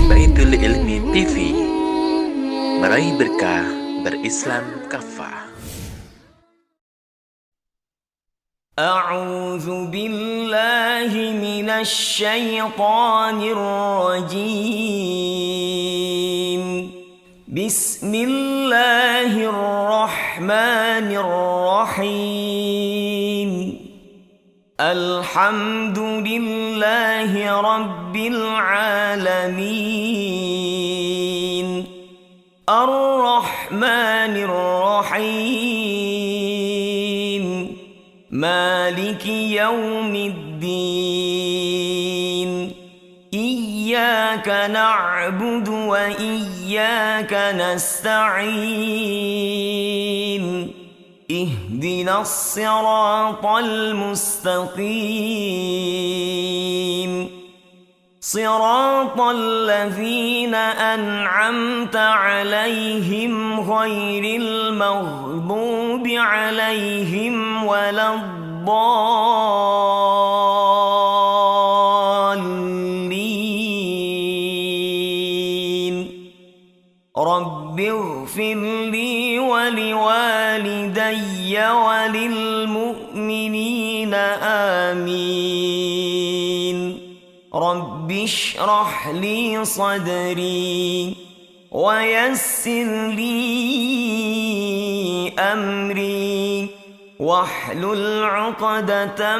Baitul Ilmi TV, meraih berkah berislam kafah. أعوذ بالله من الشيطان الرجيم بسم الله الرحمن الرحيم الحمد لله رب العالمين الرحمن الرحيم مالك يوم الدين إياك نعبد وإياك نستعين اهدنا الصراط المستقيم صراط الذين أنعمت عليهم غير المغضوب عليهم ولا الضالين رب اغفر لي ولوالدي وللمؤمنين آمين رب اشرح لي صدري ويسر لي أمري واحلل عقدة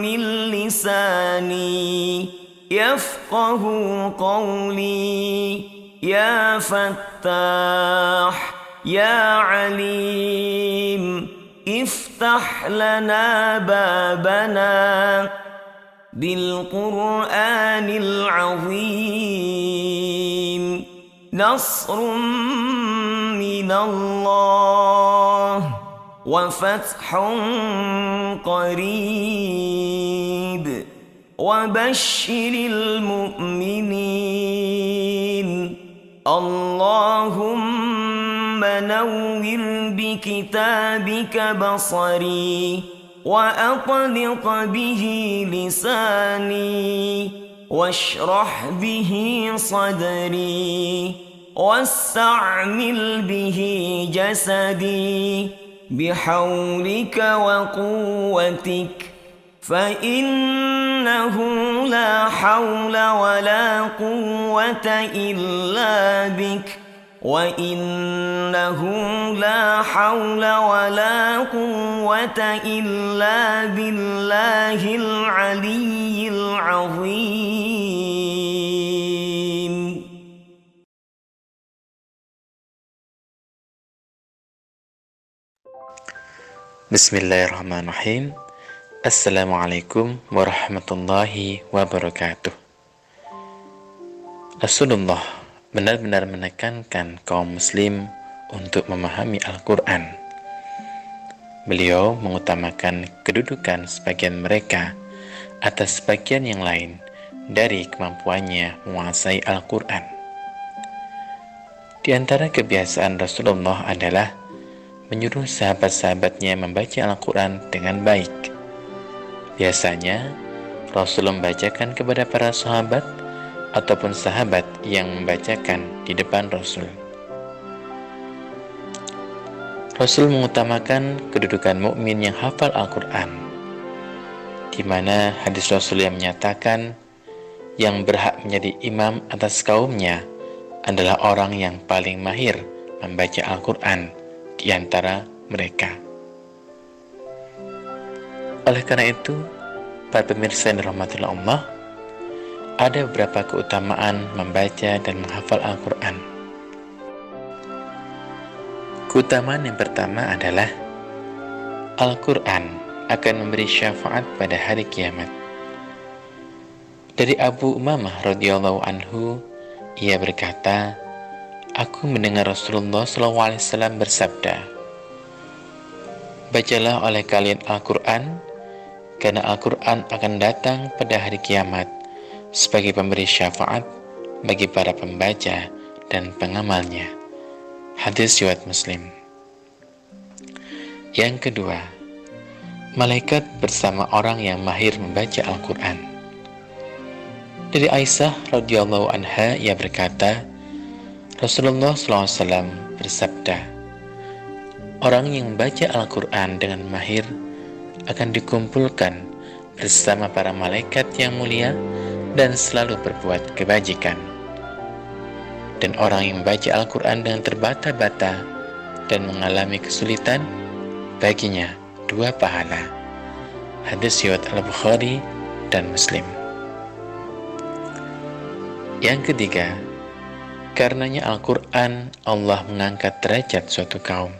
من لساني يفقه قولي يا فتاح يا عليم افتح لنا بابنا بالقرآن العظيم نصر من الله وفتح قريب وبشر المؤمنين اللهم نور بكتابك بصري وأطلق به لساني واشرح به صدري واستعمل به جسدي بحولك وقوتك فإنه لا حول ولا قوة إلا بك وإنه لا حول ولا قوة إلا بالله العلي العظيم. Bismillahirrahmanirrahim. Assalamualaikum warahmatullahi wabarakatuh. Rasulullah benar-benar menekankan kaum muslim untuk memahami Al-Quran. Beliau mengutamakan kedudukan sebagian mereka atas sebagian yang lain dari kemampuannya menguasai Al-Quran. Di antara kebiasaan Rasulullah adalah menyuruh sahabat-sahabatnya membaca Al-Quran dengan baik. Biasanya, Rasul membacakan kepada para sahabat ataupun sahabat yang membacakan di depan Rasul. Rasul mengutamakan kedudukan mukmin yang hafal Al-Quran, di mana hadis Rasul yang menyatakan yang berhak menjadi imam atas kaumnya adalah orang yang paling mahir membaca Al-Quran di antara mereka. Oleh karena itu, para pemirsa yang dirahmati Allah, ada beberapa keutamaan membaca dan menghafal Al-Quran. Keutamaan yang pertama adalah Al-Quran akan memberi syafaat pada hari kiamat. Dari Abu Umamah radhiyallahu anhu, ia berkata, aku mendengar Rasulullah SAW bersabda, bacalah oleh kalian Al-Quran, karena Al-Quran akan datang pada hari kiamat sebagai pemberi syafaat bagi para pembaca dan pengamalnya. Hadis riwayat Muslim. Yang kedua, malaikat bersama orang yang mahir membaca Al-Quran. Dari Aisyah radhiyallahu anha, ia berkata, Rasulullah SAW bersabda, orang yang membaca Al-Quran dengan mahir akan dikumpulkan bersama para malaikat yang mulia dan selalu berbuat kebajikan. Dan orang yang membaca Al-Quran dengan terbata-bata dan mengalami kesulitan, baginya 2 pahala. Hadis riwayat Al-Bukhari dan Muslim. Yang ketiga, karenanya Al-Quran Allah mengangkat derajat suatu kaum.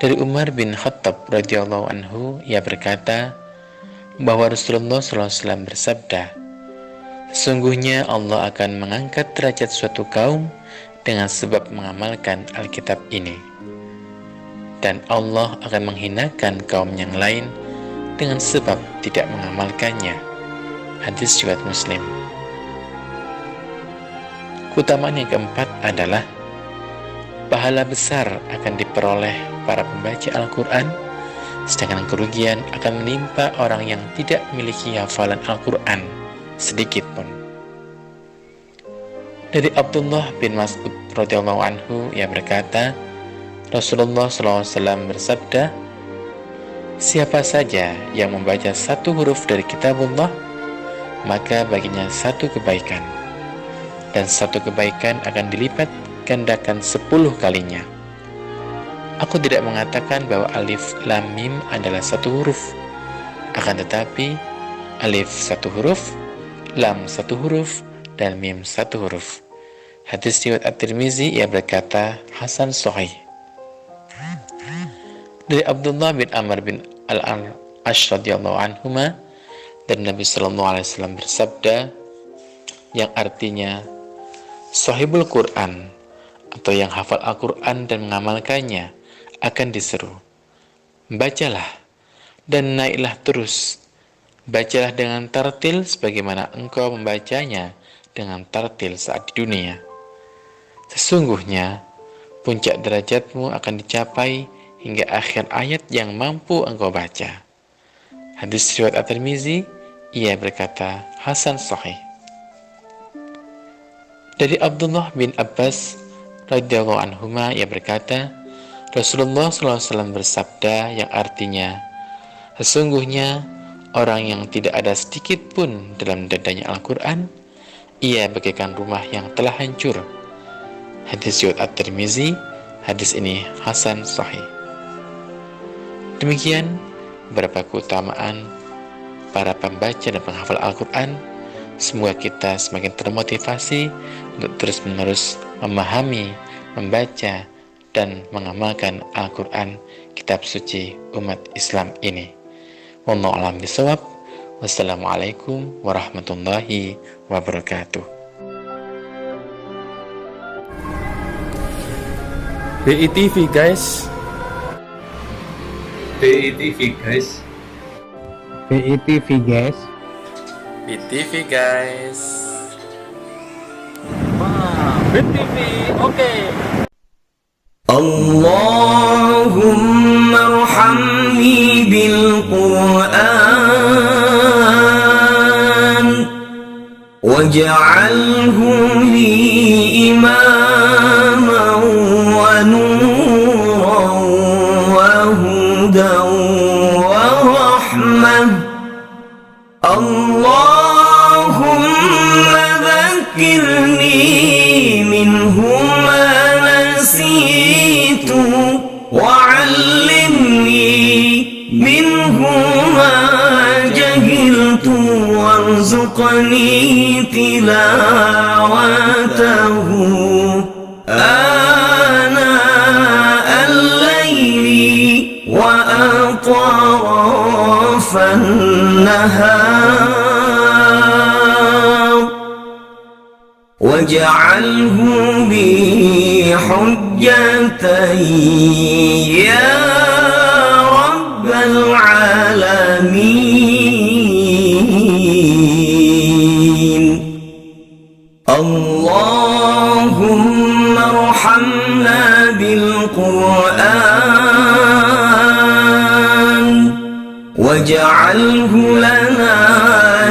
Dari Umar bin Khattab radhiyallahu anhu, ia berkata bahwa Rasulullah SAW bersabda, sesungguhnya Allah akan mengangkat derajat suatu kaum dengan sebab mengamalkan Alkitab ini, dan Allah akan menghinakan kaum yang lain dengan sebab tidak mengamalkannya. Hadis riwayat Muslim. Keutamaan yang keempat adalah pahala besar akan diperoleh para pembaca Al-Quran, sedangkan kerugian akan menimpa orang yang tidak memiliki hafalan Al-Quran sedikit pun. Dari Abdullah bin Mas'ud radhiyallahu anhu, ia berkata, Rasulullah SAW bersabda, siapa saja yang membaca 1 huruf dari kitabullah, maka baginya 1 kebaikan, dan 1 kebaikan akan dilipat gandakan 10 kalinya. Aku tidak mengatakan bahwa alif lam mim adalah 1 huruf, akan tetapi alif 1 huruf, lam 1 huruf, dan mim 1 huruf. Hadis riwayat At-Tirmizi, ia berkata hasan sahih. Dari Abdullah bin Amr bin Al-Ash radhiyallahu anhuma, dan Nabi SAW bersabda, yang artinya Sahibul Quran atau yang hafal Al-Quran dan mengamalkannya akan diseru, bacalah dan naiklah terus, bacalah dengan tartil sebagaimana engkau membacanya dengan tartil saat di dunia. Sesungguhnya puncak derajatmu akan dicapai hingga akhir ayat yang mampu engkau baca. Hadis riwayat At-Tirmizi, ia berkata hasan sahih. Dari Abdullah bin Abbas radhiyallahu anhuma, ia berkata, Rasulullah SAW bersabda, yang artinya, sesungguhnya orang yang tidak ada sedikit pun dalam dadanya Al-Quran, ia bagaikan rumah yang telah hancur. Hadis riwayat At-Tirmizi, hadis ini hasan sahih. Demikian beberapa keutamaan para pembaca dan penghafal Al-Quran. Semoga kita semakin termotivasi untuk terus-menerus memahami, membaca, dan mengamalkan Al-Quran, kitab suci umat Islam ini. Wallahu a'lam bishawab. Wassalamualaikum warahmatullahi wabarakatuh. BITV guys. BITV guys. BITV guys. BITV guys. Wah, BITV, oke. اللهم ارحمني بالقرآن واجعله لي إماما ونورا وهدى ورحمة. اللهم ذكرني منه ما نسيت وعلمني منه ما جهلت وارزقني تلاوته آناء الليل وأطراف النهار واجعله لي حجة يا رب العالمين. اللهم ارحمنا بالقرآن واجعله لنا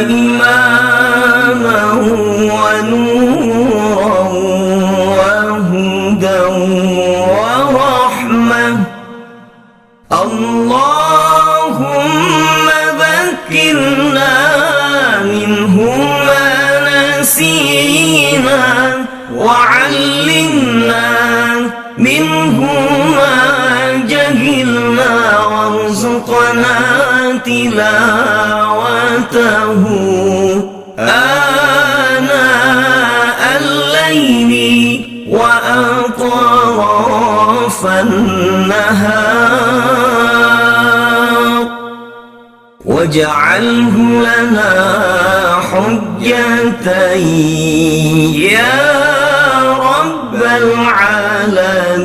إماما طاعته آناء الليل وأطراف النهار واجعله لنا حجة يا رب العالمين.